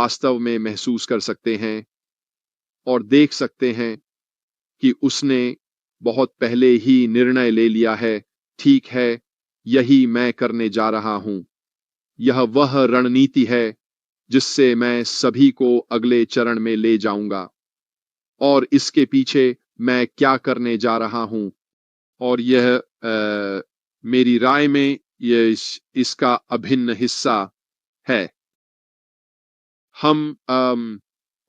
वास्तव में महसूस कर सकते हैं और देख सकते हैं कि उसने बहुत पहले ही निर्णय ले लिया है, ठीक है, यही मैं करने जा रहा हूं। यह वह रणनीति है जिससे मैं सभी को अगले चरण में ले जाऊंगा और इसके पीछे मैं क्या करने जा रहा हूं। और यह मेरी राय में यह इसका अभिन्न हिस्सा है।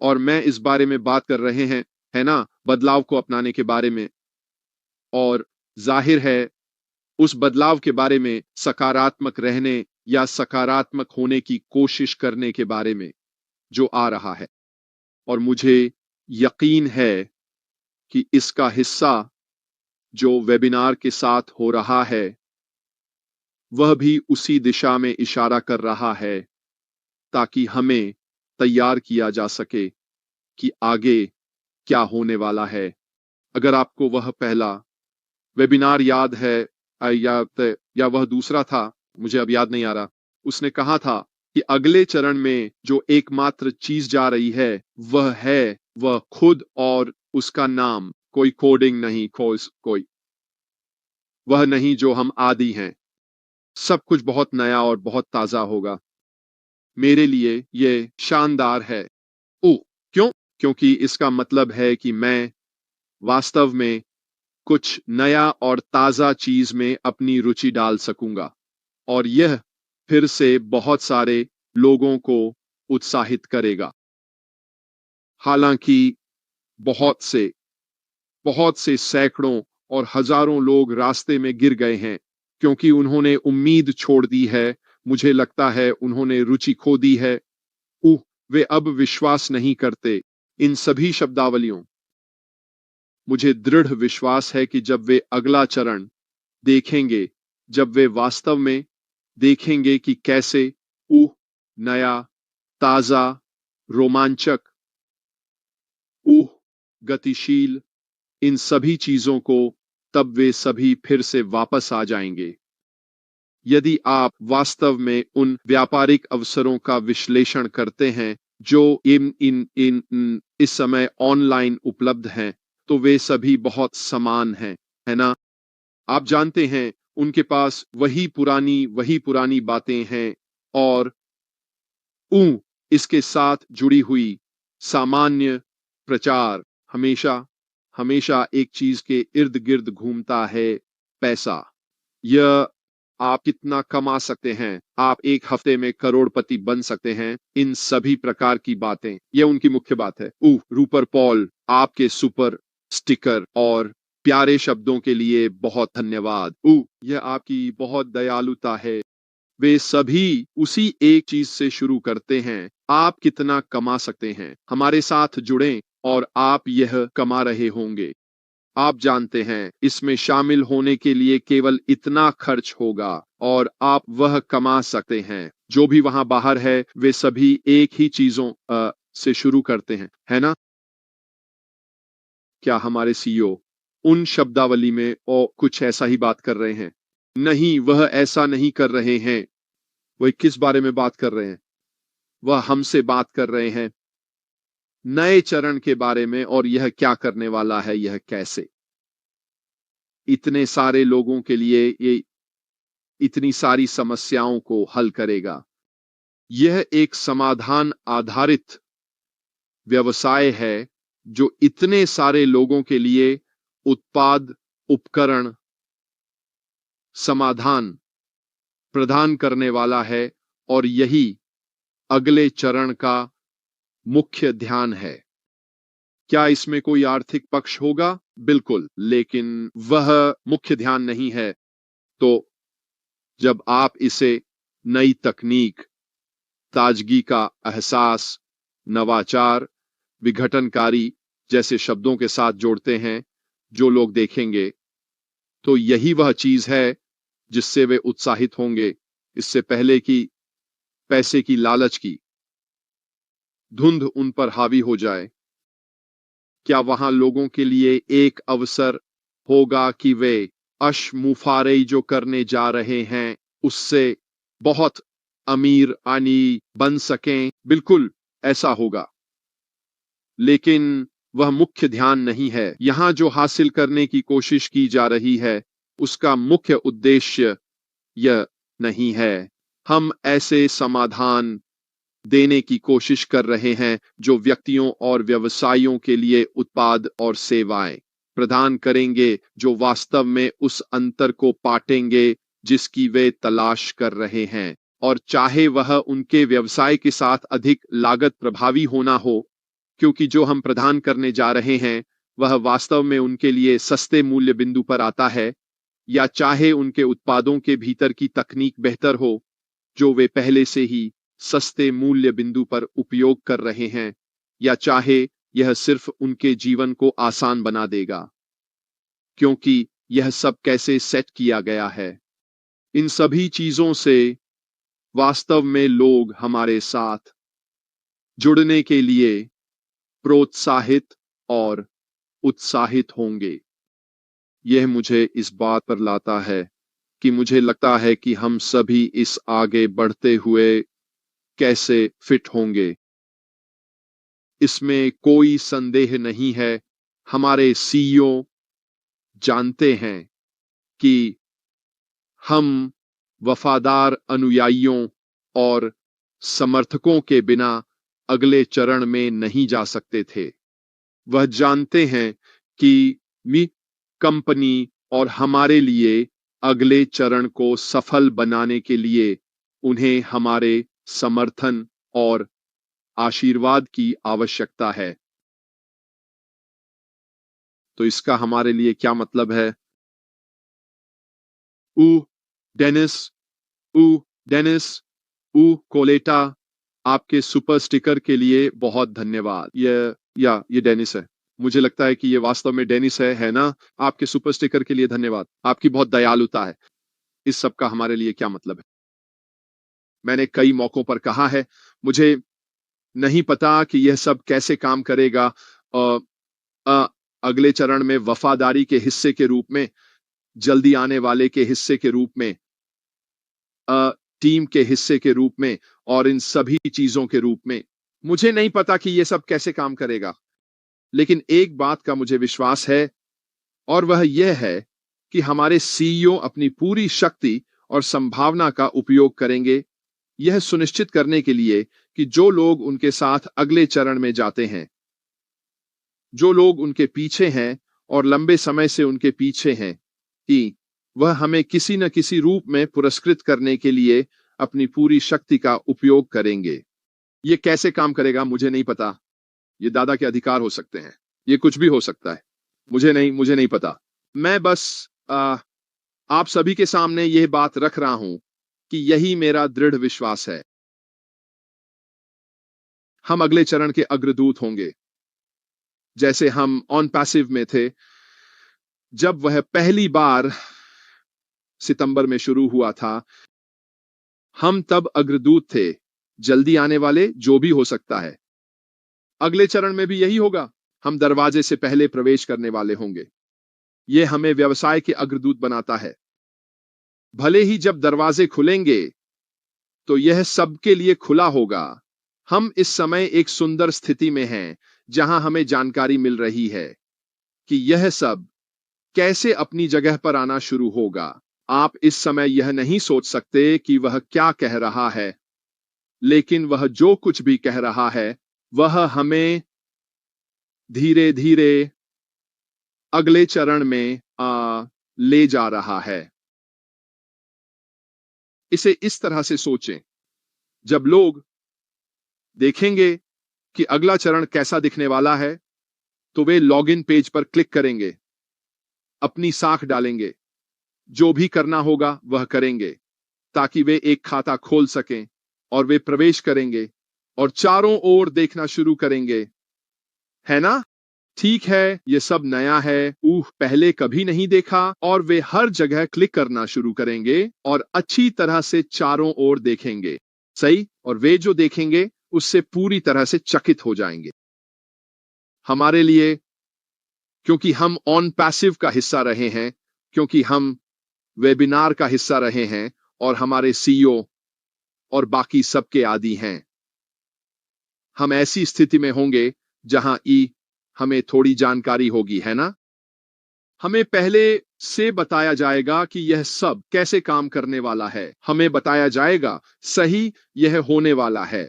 और मैं इस बारे में बात कर रहे हैं, है ना, बदलाव को अपनाने के बारे में, और जाहिर है उस बदलाव के बारे में सकारात्मक रहने या सकारात्मक होने की कोशिश करने के बारे में जो आ रहा है। और मुझे यकीन है कि इसका हिस्सा जो वेबिनार के साथ हो रहा है वह भी उसी दिशा में इशारा कर रहा है, ताकि हमें तैयार किया जा सके कि आगे क्या होने वाला है। अगर आपको वह पहला वेबिनार याद है या वह दूसरा था, मुझे अब याद नहीं आ रहा, उसने कहा था कि अगले चरण में जो एकमात्र चीज जा रही है वह खुद और उसका नाम, कोई कोडिंग नहीं, कोई वह नहीं जो हम आदि हैं। सब कुछ बहुत नया और बहुत ताजा होगा। मेरे लिए यह शानदार है। ओ, क्यों? क्योंकि इसका मतलब है कि मैं वास्तव में कुछ नया और ताजा चीज में अपनी रुचि डाल सकूंगा, और यह फिर से बहुत सारे लोगों को उत्साहित करेगा। हालांकि बहुत से सैकड़ों और हजारों लोग रास्ते में गिर गए हैं क्योंकि उन्होंने उम्मीद छोड़ दी है। मुझे लगता है उन्होंने रुचि खो दी है। वे अब विश्वास नहीं करते इन सभी शब्दावलियों। मुझे दृढ़ विश्वास है कि जब वे अगला चरण देखेंगे, जब वे वास्तव में देखेंगे कि कैसे नया, ताजा, रोमांचक, गतिशील, इन सभी चीजों को, तब वे सभी फिर से वापस आ जाएंगे। यदि आप वास्तव में उन व्यापारिक अवसरों का विश्लेषण करते हैं जो इस समय ऑनलाइन उपलब्ध हैं, तो वे सभी बहुत समान हैं, है ना? आप जानते हैं उनके पास वही पुरानी बातें हैं, और इसके साथ जुड़ी हुई सामान्य प्रचार हमेशा एक चीज के इर्द गिर्द घूमता है, पैसा। यह आप कितना कमा सकते हैं, आप एक हफ्ते में करोड़पति बन सकते हैं, इन सभी प्रकार की बातें, यह उनकी मुख्य बात है। रूपर पॉल, आपके सुपर स्टिकर और प्यारे शब्दों के लिए बहुत धन्यवाद। यह आपकी बहुत दयालुता है। वे सभी उसी एक चीज से शुरू करते हैं, आप कितना कमा सकते हैं। हमारे साथ जुड़ें और आप यह कमा रहे होंगे। आप जानते हैं इसमें शामिल होने के लिए केवल इतना खर्च होगा और आप वह कमा सकते हैं। जो भी वहां बाहर है वे सभी एक ही चीजों से शुरू करते हैं, है ना? क्या हमारे सीईओ उन शब्दावली में और कुछ ऐसा ही बात कर रहे हैं? नहीं, वह ऐसा नहीं कर रहे हैं। वह किस बारे में बात कर रहे हैं? वह हमसे बात कर रहे हैं नए चरण के बारे में, और यह क्या करने वाला है, यह कैसे इतने सारे लोगों के लिए ये इतनी सारी समस्याओं को हल करेगा। यह एक समाधान आधारित व्यवसाय है जो इतने सारे लोगों के लिए उत्पाद, उपकरण, समाधान प्रदान करने वाला है, और यही अगले चरण का मुख्य ध्यान है। क्या इसमें कोई आर्थिक पक्ष होगा? बिल्कुल, लेकिन वह मुख्य ध्यान नहीं है। तो जब आप इसे नई तकनीक, ताजगी का एहसास, नवाचार, विघटनकारी जैसे शब्दों के साथ जोड़ते हैं जो लोग देखेंगे, तो यही वह चीज है जिससे वे उत्साहित होंगे। इससे पहले कि पैसे की लालच की धुंध उन पर हावी हो जाए, क्या वहां लोगों के लिए एक अवसर होगा कि वे अशमुफारे जो करने जा रहे हैं उससे बहुत अमीर बन सकें? बिल्कुल, ऐसा होगा। लेकिन वह मुख्य ध्यान नहीं है। यहां जो हासिल करने की कोशिश की जा रही है, उसका मुख्य उद्देश्य यह नहीं है। हम ऐसे समाधान देने की कोशिश कर रहे हैं जो व्यक्तियों और व्यवसायों के लिए उत्पाद और सेवाएं प्रदान करेंगे, जो वास्तव में उस अंतर को पाटेंगे जिसकी वे तलाश कर रहे हैं। और चाहे वह उनके व्यवसाय के साथ अधिक लागत प्रभावी होना हो, क्योंकि जो हम प्रदान करने जा रहे हैं वह वास्तव में उनके लिए सस्ते मूल्य बिंदु पर आता है, या चाहे उनके उत्पादों के भीतर की तकनीक बेहतर हो जो वे पहले से ही सस्ते मूल्य बिंदु पर उपयोग कर रहे हैं, या चाहे यह सिर्फ उनके जीवन को आसान बना देगा, क्योंकि यह सब कैसे सेट किया गया है। इन सभी चीजों से वास्तव में लोग हमारे साथ जुड़ने के लिए प्रोत्साहित और उत्साहित होंगे। यह मुझे इस बात पर लाता है कि मुझे लगता है कि हम सभी इस आगे बढ़ते हुए कैसे फिट होंगे, इसमें कोई संदेह नहीं है। हमारे सीईओ जानते हैं कि हम वफादार अनुयायियों और समर्थकों के बिना अगले चरण में नहीं जा सकते थे। वह जानते हैं कि कंपनी और हमारे लिए अगले चरण को सफल बनाने के लिए उन्हें हमारे समर्थन और आशीर्वाद की आवश्यकता है। तो इसका हमारे लिए क्या मतलब है? डेनिस डेनिस कोलेटा, आपके सुपर स्टिकर के लिए बहुत धन्यवाद। ये डेनिस है। मुझे लगता है कि ये वास्तव में डेनिस है ना? आपके सुपर स्टिकर के लिए धन्यवाद। आपकी बहुत दयालुता है। इस सब का हमारे लिए क्या मतलब है? मैंने कई मौकों पर कहा है, मुझे नहीं पता कि यह सब कैसे काम करेगा। अ, अ, अगले चरण में वफादारी के हिस्से के रूप में, जल्दी आने वाले के हिस्से के रूप में, टीम के हिस्से के रूप में, और इन सभी चीजों के रूप में मुझे नहीं पता कि यह सब कैसे काम करेगा। लेकिन एक बात का मुझे विश्वास है, और वह यह है कि हमारे सीईओ अपनी पूरी शक्ति और संभावना का उपयोग करेंगे, यह सुनिश्चित करने के लिए कि जो लोग उनके साथ अगले चरण में जाते हैं, जो लोग उनके पीछे हैं और लंबे समय से उनके पीछे हैं, कि वह हमें किसी न किसी रूप में पुरस्कृत करने के लिए अपनी पूरी शक्ति का उपयोग करेंगे। ये कैसे काम करेगा मुझे नहीं पता। ये दादा के अधिकार हो सकते हैं, ये कुछ भी हो सकता है। मुझे नहीं पता। मैं बस आप सभी के सामने यह बात रख रहा हूं कि यही मेरा दृढ़ विश्वास है। हम अगले चरण के अग्रदूत होंगे, जैसे हम ऑन पैसिव में थे जब वह पहली बार सितंबर में शुरू हुआ था। हम तब अग्रदूत थे, जल्दी आने वाले, जो भी हो सकता है। अगले चरण में भी यही होगा, हम दरवाजे से पहले प्रवेश करने वाले होंगे। यह हमें व्यवसाय के अग्रदूत बनाता है। भले ही जब दरवाजे खुलेंगे तो यह सबके लिए खुला होगा। हम इस समय एक सुंदर स्थिति में हैं जहां हमें जानकारी मिल रही है कि यह सब कैसे अपनी जगह पर आना शुरू होगा। आप इस समय यह नहीं सोच सकते कि वह क्या कह रहा है, लेकिन वह जो कुछ भी कह रहा है वह हमें धीरे धीरे अगले चरण में ले जा रहा है। इसे इस तरह से सोचें, जब लोग देखेंगे कि अगला चरण कैसा दिखने वाला है, तो वे लॉगिन पेज पर क्लिक करेंगे, अपनी साख डालेंगे, जो भी करना होगा वह करेंगे ताकि वे एक खाता खोल सकें, और वे प्रवेश करेंगे और चारों ओर देखना शुरू करेंगे, है ना? ठीक है, यह सब नया है, पहले कभी नहीं देखा, और वे हर जगह क्लिक करना शुरू करेंगे और अच्छी तरह से चारों ओर देखेंगे। सही? और वे जो देखेंगे उससे पूरी तरह से चकित हो जाएंगे। हमारे लिए, क्योंकि हम ऑन पैसिव का हिस्सा रहे हैं, क्योंकि हम वेबिनार का हिस्सा रहे हैं, और हमारे सीईओ और बाकी सबके आदि हैं, हम ऐसी स्थिति में होंगे जहां हमें थोड़ी जानकारी होगी, है ना? हमें पहले से बताया जाएगा कि यह सब कैसे काम करने वाला है। हमें बताया जाएगा सही यह होने वाला है।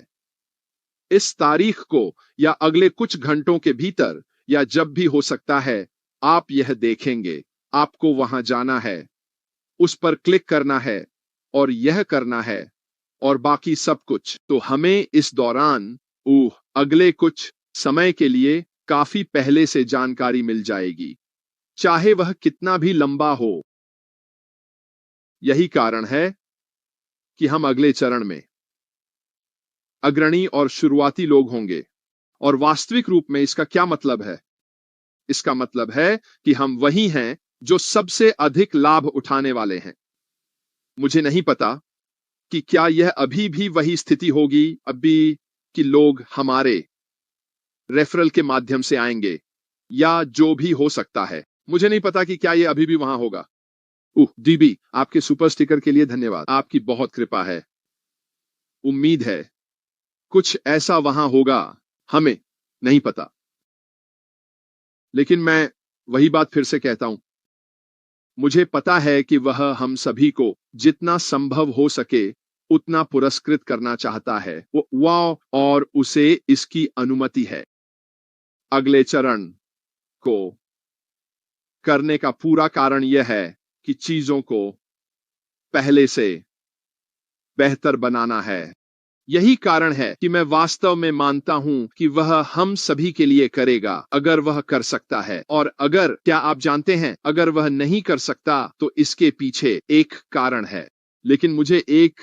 इस तारीख को या अगले कुछ घंटों के भीतर या जब भी हो सकता है, आप यह देखेंगे। आपको वहां जाना है, उस पर क्लिक करना है और यह करना है और बाकी सब कुछ। तो हमें इस दौरान अगले कुछ समय के लिए काफी पहले से जानकारी मिल जाएगी, चाहे वह कितना भी लंबा हो। यही कारण है कि हम अगले चरण में अग्रणी और शुरुआती लोग होंगे। और वास्तविक रूप में इसका क्या मतलब है? इसका मतलब है कि हम वही हैं जो सबसे अधिक लाभ उठाने वाले हैं। मुझे नहीं पता कि क्या यह अभी भी वही स्थिति होगी अभी कि लोग हमारे रेफरल के माध्यम से आएंगे या जो भी हो सकता है। मुझे नहीं पता कि क्या यह अभी भी वहां होगा। डीबी, आपके सुपर स्टिकर के लिए धन्यवाद। आपकी बहुत कृपा है। उम्मीद है कुछ ऐसा वहां होगा, हमें नहीं पता। लेकिन मैं वही बात फिर से कहता हूं, मुझे पता है कि वह हम सभी को जितना संभव हो सके उतना पुरस्कृत करना चाहता है। वाह, और उसे इसकी अनुमति है। अगले चरण को करने का पूरा कारण यह है कि चीजों को पहले से बेहतर बनाना है। यही कारण है कि मैं वास्तव में मानता हूं कि वह हम सभी के लिए करेगा अगर वह कर सकता है। और अगर, क्या आप जानते हैं, अगर वह नहीं कर सकता तो इसके पीछे एक कारण है। लेकिन मुझे एक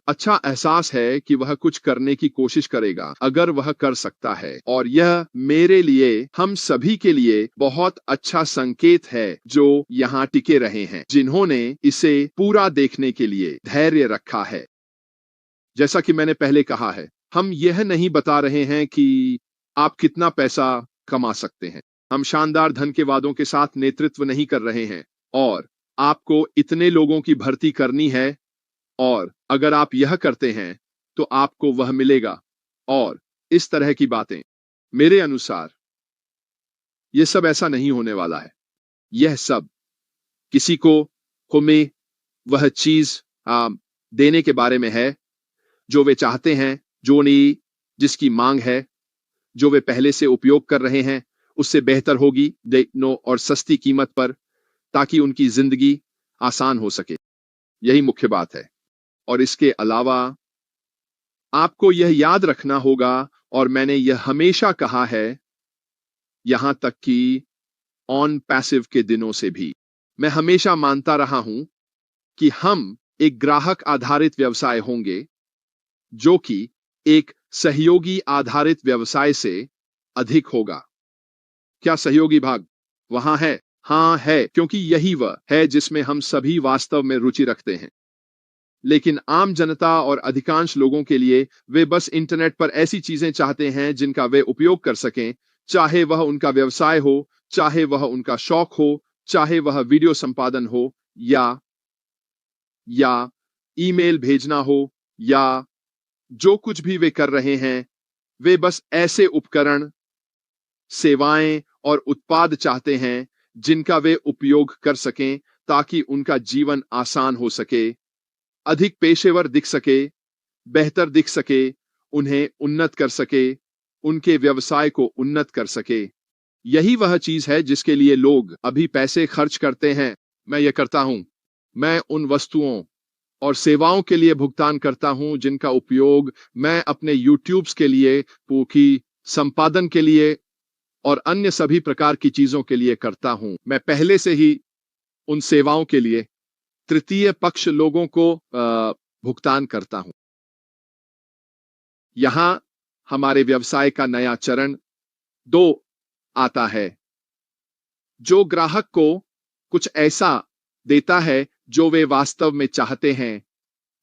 अच्छा एहसास है कि वह कुछ करने की कोशिश करेगा अगर वह कर सकता है। और यह मेरे लिए, हम सभी के लिए बहुत अच्छा संकेत है जो यहाँ टिके रहे हैं, जिन्होंने इसे पूरा देखने के लिए धैर्य रखा है। जैसा कि मैंने पहले कहा है, हम यह नहीं बता रहे हैं कि आप कितना पैसा कमा सकते हैं। हम शानदार धन के वादों के साथ नेतृत्व नहीं कर रहे हैं और आपको इतने लोगों की भर्ती करनी है और अगर आप यह करते हैं तो आपको वह मिलेगा और इस तरह की बातें। मेरे अनुसार यह सब ऐसा नहीं होने वाला है। यह सब किसी को हमें वह चीज देने के बारे में है जो वे चाहते हैं, जो नहीं, जिसकी मांग है, जो वे पहले से उपयोग कर रहे हैं, उससे बेहतर होगी और सस्ती कीमत पर, ताकि उनकी जिंदगी आसान हो सके। यही मुख्य बात है। और इसके अलावा आपको यह याद रखना होगा, और मैंने यह हमेशा कहा है, यहां तक कि ऑन पैसिव के दिनों से भी मैं हमेशा मानता रहा हूं कि हम एक ग्राहक आधारित व्यवसाय होंगे जो कि एक सहयोगी आधारित व्यवसाय से अधिक होगा। क्या सहयोगी भाग वहां है? हां है, क्योंकि यही वह है जिसमें हम सभी वास्तव में रुचि रखते हैं। लेकिन आम जनता और अधिकांश लोगों के लिए, वे बस इंटरनेट पर ऐसी चीजें चाहते हैं जिनका वे उपयोग कर सकें, चाहे वह उनका व्यवसाय हो, चाहे वह उनका शौक हो, चाहे वह वीडियो संपादन हो या ईमेल भेजना हो, या जो कुछ भी वे कर रहे हैं, वे बस ऐसे उपकरण, सेवाएं और उत्पाद चाहते हैं जिनका वे उपयोग कर सकें ताकि उनका जीवन आसान हो सके, अधिक पेशेवर दिख सके, बेहतर दिख सके, उन्हें उन्नत कर सके, उनके व्यवसाय को उन्नत कर सके। यही वह चीज है जिसके लिए लोग अभी पैसे खर्च करते हैं। मैं यह करता हूं, मैं उन वस्तुओं और सेवाओं के लिए भुगतान करता हूं जिनका उपयोग मैं अपने यूट्यूब्स के लिए, की संपादन के लिए और अन्य सभी प्रकार की चीजों के लिए करता हूं। मैं पहले से ही उन सेवाओं के लिए तृतीय पक्ष लोगों को भुगतान करता हूं। यहां हमारे व्यवसाय का नया चरण 2 आता है, जो ग्राहक को कुछ ऐसा देता है जो वे वास्तव में चाहते हैं,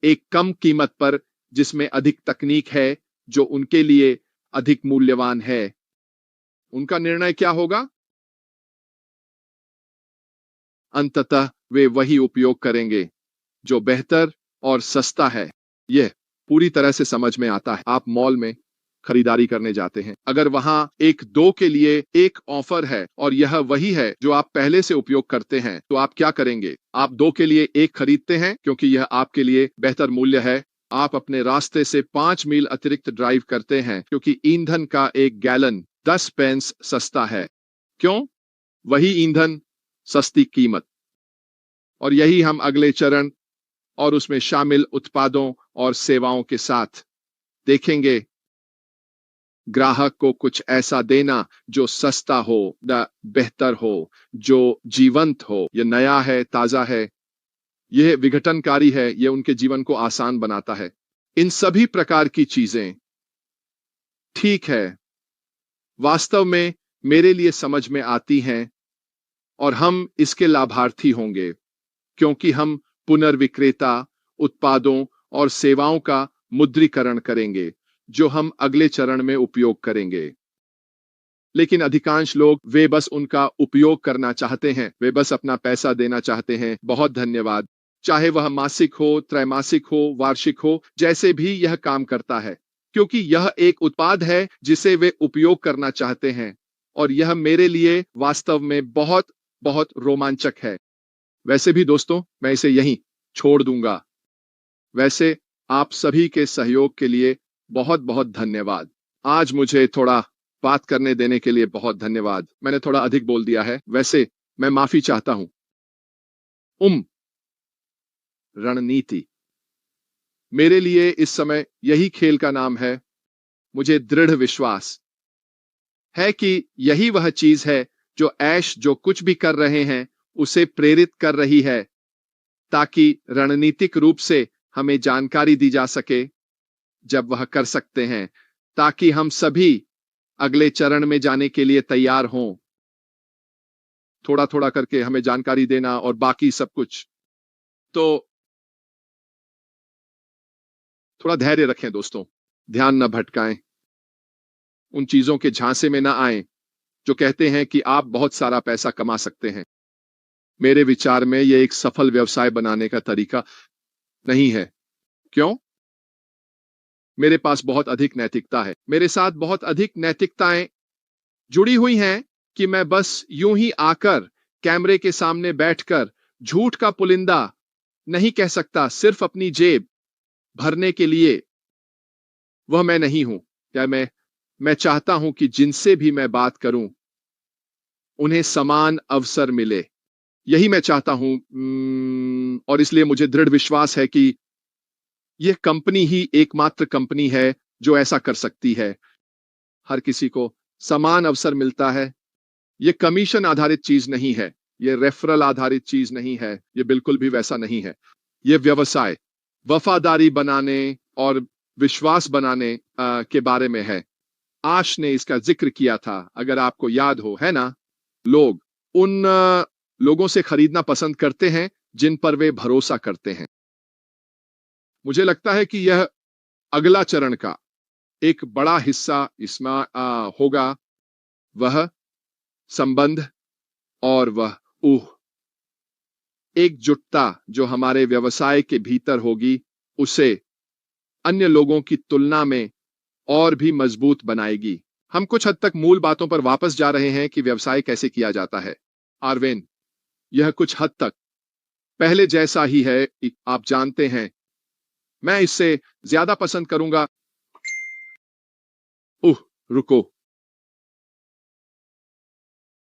एक कम कीमत पर जिसमें अधिक तकनीक है जो उनके लिए अधिक मूल्यवान है। उनका निर्णय क्या होगा? अंततः वे वही उपयोग करेंगे जो बेहतर और सस्ता है। यह पूरी तरह से समझ में आता है। आप मॉल में खरीदारी करने जाते हैं। अगर वहां एक दो के लिए एक ऑफर है और यह वही है जो आप पहले से उपयोग करते हैं, तो आप क्या करेंगे? आप दो के लिए एक खरीदते हैं क्योंकि यह आपके लिए बेहतर मूल्य है। आप अपने रास्ते से 5 मील अतिरिक्त ड्राइव करते हैं क्योंकि ईंधन का एक गैलन 10 पेंस सस्ता है। क्यों? वही ईंधन, सस्ती कीमत। और यही हम अगले चरण और उसमें शामिल उत्पादों और सेवाओं के साथ देखेंगे। ग्राहक को कुछ ऐसा देना जो सस्ता हो, न बेहतर हो, जो जीवंत हो, यह नया है, ताजा है, यह विघटनकारी है, यह उनके जीवन को आसान बनाता है। इन सभी प्रकार की चीजें ठीक है, वास्तव में मेरे लिए समझ में आती हैं और हम इसके लाभार्थी होंगे क्योंकि हम पुनर्विक्रेता उत्पादों और सेवाओं का मुद्रीकरण करेंगे जो हम अगले चरण में उपयोग करेंगे। लेकिन अधिकांश लोग वे बस उनका उपयोग करना चाहते हैं, वे बस अपना पैसा देना चाहते हैं। बहुत धन्यवाद। चाहे वह मासिक हो, त्रैमासिक हो, वार्षिक हो, जैसे भी यह काम करता है, क्योंकि यह एक उत्पाद है जिसे वे उपयोग करना चाहते हैं और यह मेरे लिए वास्तव में बहुत बहुत रोमांचक है। वैसे भी दोस्तों, मैं इसे यहीं छोड़ दूंगा। वैसे आप सभी के सहयोग के लिए बहुत बहुत धन्यवाद। आज मुझे थोड़ा बात करने देने के लिए बहुत धन्यवाद। मैंने थोड़ा अधिक बोल दिया है, वैसे मैं माफी चाहता हूं। रणनीति मेरे लिए इस समय यही खेल का नाम है। मुझे दृढ़ विश्वास है कि यही वह चीज है जो ऐश जो कुछ भी कर रहे हैं उसे प्रेरित कर रही है, ताकि रणनीतिक रूप से हमें जानकारी दी जा सके जब वह कर सकते हैं, ताकि हम सभी अगले चरण में जाने के लिए तैयार हों। थोड़ा थोड़ा करके हमें जानकारी देना और बाकी सब कुछ। तो थोड़ा धैर्य रखें दोस्तों, ध्यान न भटकाएं, उन चीजों के झांसे में ना आएं जो कहते हैं कि आप बहुत सारा पैसा कमा सकते हैं। मेरे विचार में यह एक सफल व्यवसाय बनाने का तरीका नहीं है। क्यों? मेरे पास बहुत अधिक नैतिकता है, मेरे साथ बहुत अधिक नैतिकताएं जुड़ी हुई हैं कि मैं बस यूं ही आकर कैमरे के सामने बैठकर झूठ का पुलिंदा नहीं कह सकता सिर्फ अपनी जेब भरने के लिए। वह मैं नहीं हूं। क्या मैं चाहता हूं कि जिनसे भी मैं बात करूं उन्हें समान अवसर मिले। यही मैं चाहता हूं। और इसलिए मुझे दृढ़ विश्वास है कि यह कंपनी ही एकमात्र कंपनी है जो ऐसा कर सकती है। हर किसी को समान अवसर मिलता है। यह कमीशन आधारित चीज नहीं है, यह रेफरल आधारित चीज नहीं है, यह बिल्कुल भी वैसा नहीं है। यह व्यवसाय वफादारी बनाने और विश्वास बनाने के बारे में है। आश ने इसका जिक्र किया था, अगर आपको याद हो, है ना? लोग उन लोगों से खरीदना पसंद करते हैं जिन पर वे भरोसा करते हैं। मुझे लगता है कि यह अगला चरण का एक बड़ा हिस्सा इसमें होगा, वह संबंध और वह एकजुटता जो हमारे व्यवसाय के भीतर होगी, उसे अन्य लोगों की तुलना में और भी मजबूत बनाएगी। हम कुछ हद तक मूल बातों पर वापस जा रहे हैं कि व्यवसाय कैसे किया जाता है। आर्वेन, यह कुछ हद तक पहले जैसा ही है, आप जानते हैं। मैं इससे ज्यादा पसंद करूंगा। रुको,